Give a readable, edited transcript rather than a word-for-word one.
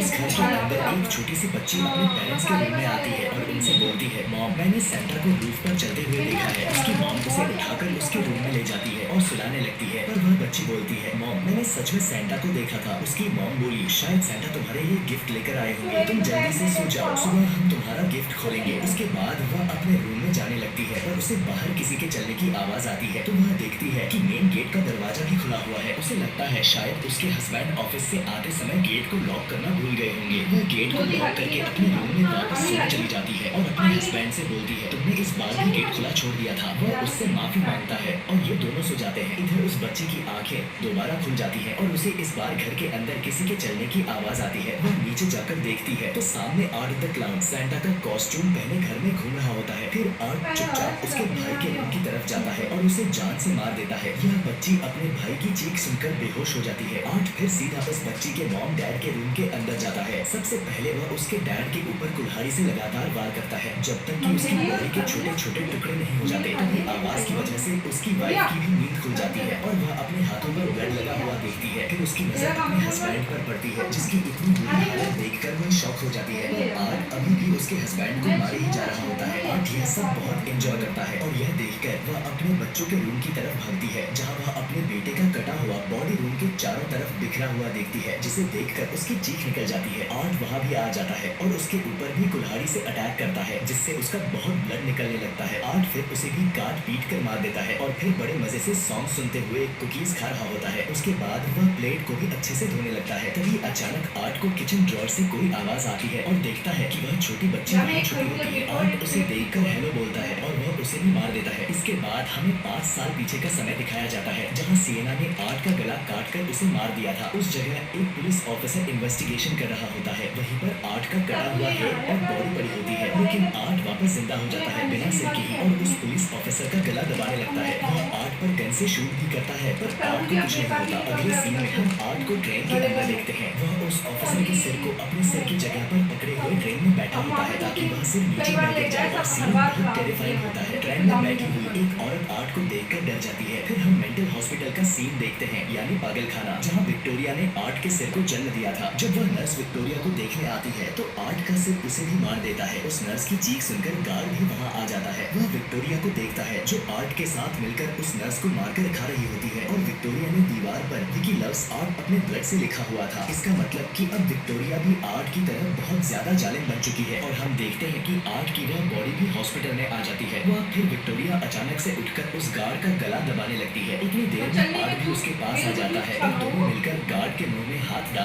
इस घर के अंदर एक छोटी सी बच्ची अपने पेरेंट्स के रूम में आती है और उनसे बोलती है, मॉम मैंने सेंटा को रूफ पर चलते हुए देखा है। उसकी मॉम उसे उठाकर उसके रूम में ले जाती है और सुलाने लगती है, पर वह बच्ची बोलती है, मॉम मैंने सच में सेंटा को देखा था। उसकी मॉम बोली, शायद सेंटा तुम्हारे लिए गिफ्ट लेकर आए होंगे, तुम जल्दी से सो जाओ, सुबह हम तुम्हारा गिफ्ट खोलेंगे। उसके बाद वह अपने रूम में जाने लगती है और उसे बाहर किसी के चलने की आवाज आती है, तो वह देखती है कि मेन गेट का दरवाजा भी खुला हुआ है। उसे लगता है शायद उसके हस्बैंड ऑफिस से आते समय गेट को लॉक करना भूल गए होंगे। वह गेट को लॉक करके अपने रूम में वापस सोने चली जाती है और अपने हस्बैंड से बोलती है, तुमने इस बार भी गेट खुला छोड़ दिया था। वह उससे माफी मांगता है और ये दोनों सो जाते हैं। इधर उस बच्चे की आंखें दोबारा खुल जाती है और उसे इस बार घर के अंदर किसी के चलने की आवाज आती है। वह नीचे जाकर देखती है तो सामने आर्ट द क्लाउन सैंटा का कॉस्ट्यूम पहने घर में घूम रहा होता है। फिर आर्ट चुपचाप उसके भाई के रूम की तरफ जाता है और उसे जान से मार देता है। यह बच्ची अपने भाई की चीख सुनकर बेहोश हो जाती है। आर्ट फिर सीधा उस बच्ची के मॉम डैड के रूम के अंदर जाता है। सबसे पहले वह उसके डैड के ऊपर कुल्हाड़ी से लगातार वार करता है जब तक कि उसकी बॉडी के छोटे छोटे टुकड़े नहीं हो जाते। तभी आवाज की वजह से उसकी वाइफ की भी नींद खुल जाती है और वह अपने हाथों पर ब्लड लगा हुआ देखती है। फिर उसकी नजर अपने हस्बैंड पर पड़ती है जिसकी इतनी बुरी हालत देखकर वह शॉक हो जाती है। आर्ट अभी भी उसके हस्बैंड को मारे ही जा रहा होता है। आर्ट यह सब बहुत एंजॉय करता है और यह देखकर वह अपने बच्चों के रूम की तरफ भागती है जहाँ वह अपने बेटे का कटा हुआ बॉडी रूम के चारों तरफ बिखरा हुआ देखती है, जिसे देखकर उसकी चीख निकल जाती है। आर्ट वहां भी आ जाता है और उसके ऊपर भी कुल्हाड़ी से अटैक करता है जिससे उसका बहुत ब्लड निकलने लगता है। आर्ट फिर उसे भी काट पीट कर मार देता है और फिर बड़े मजे से सॉन्ग सुनते हुए कुकीज खा रहा होता है। उसके बाद वह प्लेट को भी अच्छे से धोने लगता है। तभी अचानक आर्ट को किचन ड्रॉर से कोई आवाज आती है और देखता है कि वह छोटी बच्ची वहीं छुपी होती है। आर्ट उसे देखकर हेलो बोलता है और वह उसे भी मार देता है। इसके बाद हमें 5 साल पीछे का समय दिखाया जाता है जहाँ सिएना ने आर्ट का गला काट कर उसे मार दिया था। उस जगह एक पुलिस ऑफिसर इन्वेस्टिगेशन कर रहा होता है। वहीं पर आर्ट का कटा हुआ हेयर और बॉडी पड़ी होती है, लेकिन आर्ट वापस जिंदा हो जाता है बिना सिर के ही और उस पुलिस ऑफिसर का गला दबाने लगता है। वह आर्ट पर गन से शूट भी करता है पर आर्ट को कुछ नहीं होता। अगले सीन में हम आर्ट को ट्रेन के अंदर देखते हैं। वह उस ऑफिसर के सिर को अपने सिर की जगह पर पकड़े हुए ट्रेन में बैठा होता है ताकि वह सिर नीचे न गिर जाए और सीन बहुत टेरिफाइंग होता है। ट्रेन में बैठी हुई एक औरत आर्ट को देखकर डर जाती है। फिर हम मेंटल हॉस्पिटल का सीन देखते हैं यानी पागलखाना, जहाँ विक्टोरिया ने आर्ट के सिर को जन्म दिया था। जब वह नर्स विक्टोरिया को देखने आती है तो आर्ट का सिर उसे भी मार देता है। उस नर्स की चीख सुनकर गार्ड भी वहाँ आ जाता है। वह विक्टोरिया को देखता है जो आर्ट के साथ मिलकर उस नर्स को मारकर खा रही होती है और विक्टोरिया ने दीवार पर विकी लव्स आर्ट अपने ब्लड से लिखा हुआ था। इसका मतलब कि अब विक्टोरिया भी आर्ट की तरह बहुत ज्यादा जालिम बन चुकी है और हम देखते हैं कि आर्ट की वह बॉडी भी हॉस्पिटल में आ जाती है। वह फिर विक्टोरिया अचानक से उठकर उस गार्ड का गला दबाने लगती है। इतनी देर में आर्ट भी उसके पास आ जाता है और दोनों मिलकर गार्ड के मुंह में हाथ डाल